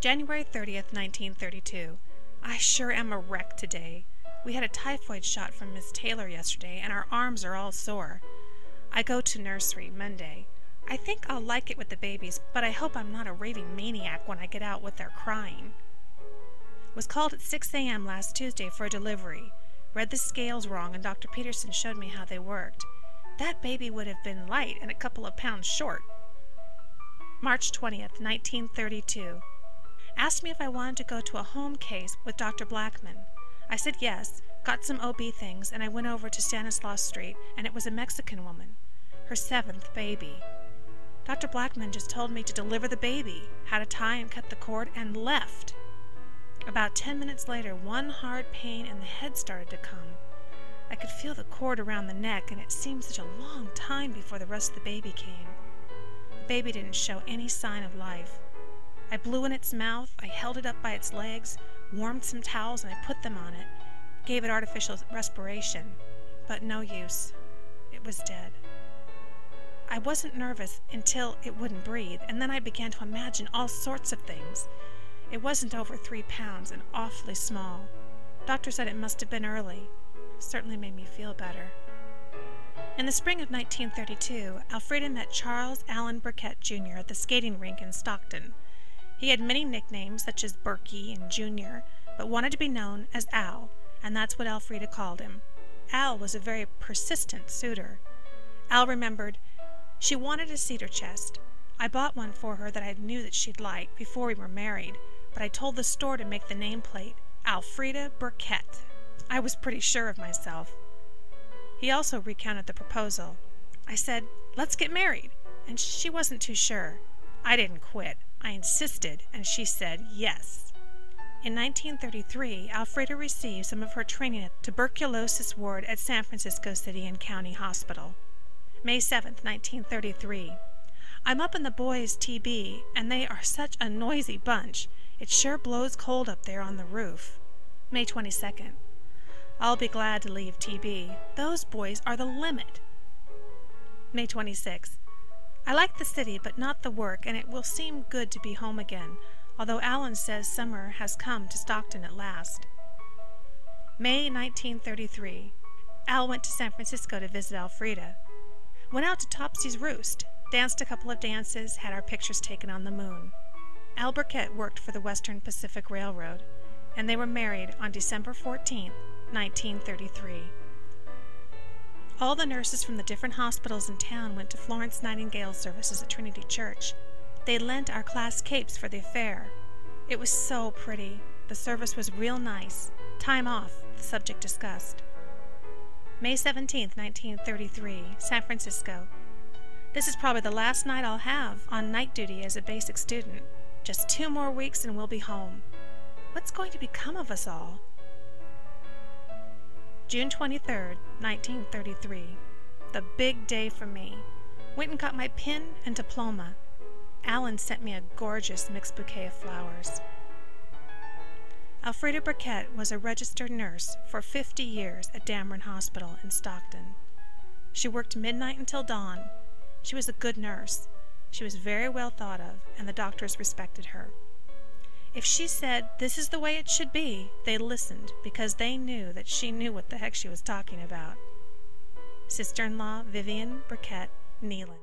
January 30th, 1932. I sure am a wreck today. We had a typhoid shot from Miss Taylor yesterday, and our arms are all sore. I go to nursery Monday. I think I'll like it with the babies, but I hope I'm not a raving maniac when I get out with their crying. Was called at 6 a.m. last Tuesday for a delivery. Read the scales wrong, and Dr. Peterson showed me how they worked. That baby would have been light and a couple of pounds short. March 20th, 1932. Asked me if I wanted to go to a home case with Dr. Blackman. I said yes, got some OB things, and I went over to Stanislaus Street, and it was a Mexican woman. Her 7th baby. Dr. Blackman just told me to deliver the baby, had to tie and cut the cord, and left. About 10 minutes later, one hard pain in the head started to come. I could feel the cord around the neck, and it seemed such a long time before the rest of the baby came. The baby didn't show any sign of life. I blew in its mouth, I held it up by its legs, warmed some towels, and I put them on it, gave it artificial respiration, but no use. It was dead. I wasn't nervous until it wouldn't breathe, and then I began to imagine all sorts of things. It wasn't over 3 pounds and awfully small. Doctor said it must have been early. Certainly made me feel better. In the spring of 1932, Alfreda met Charles Allen Burkett, Jr. at the skating rink in Stockton. He had many nicknames, such as Berkey and Junior, but wanted to be known as Al, and that's what Alfreda called him. Al was a very persistent suitor. Al remembered, "She wanted a cedar chest. I bought one for her that I knew that she'd like before we were married, but I told the store to make the nameplate, Alfreda Burkett. I was pretty sure of myself." He also recounted the proposal. I said, "Let's get married," and she wasn't too sure. I didn't quit. I insisted, and she said yes. In 1933, Alfreda received some of her training at the tuberculosis ward at San Francisco City and County Hospital. May 7th, 1933. I'm up in the boys' TB, and they are such a noisy bunch. It sure blows cold up there on the roof. May 22nd. I'll be glad to leave TB. Those boys are the limit. May 26th. I like the city, but not the work, and it will seem good to be home again, although Alan says summer has come to Stockton at last. May 1933. Al went to San Francisco to visit Alfreda. Went out to Topsy's Roost, danced a couple of dances, had our pictures taken on the moon. Al Burkett worked for the Western Pacific Railroad, and they were married on December 14th, 1933. All the nurses from the different hospitals in town went to Florence Nightingale's services at Trinity Church. They lent our class capes for the affair. It was so pretty. The service was real nice. Time off, the subject discussed. May 17th, 1933, San Francisco. This is probably the last night I'll have on night duty as a basic student. Just 2 more weeks and we'll be home. What's going to become of us all? June 23rd, 1933. The big day for me. Went and got my pin and diploma. Alan sent me a gorgeous mixed bouquet of flowers. Alfreda Burkett was a registered nurse for 50 years at Dameron Hospital in Stockton. She worked midnight until dawn. She was a good nurse. She was very well thought of, and the doctors respected her. If she said, "This is the way it should be," they listened because they knew that she knew what the heck she was talking about. Sister-in-law Vivian Burkett Nealon.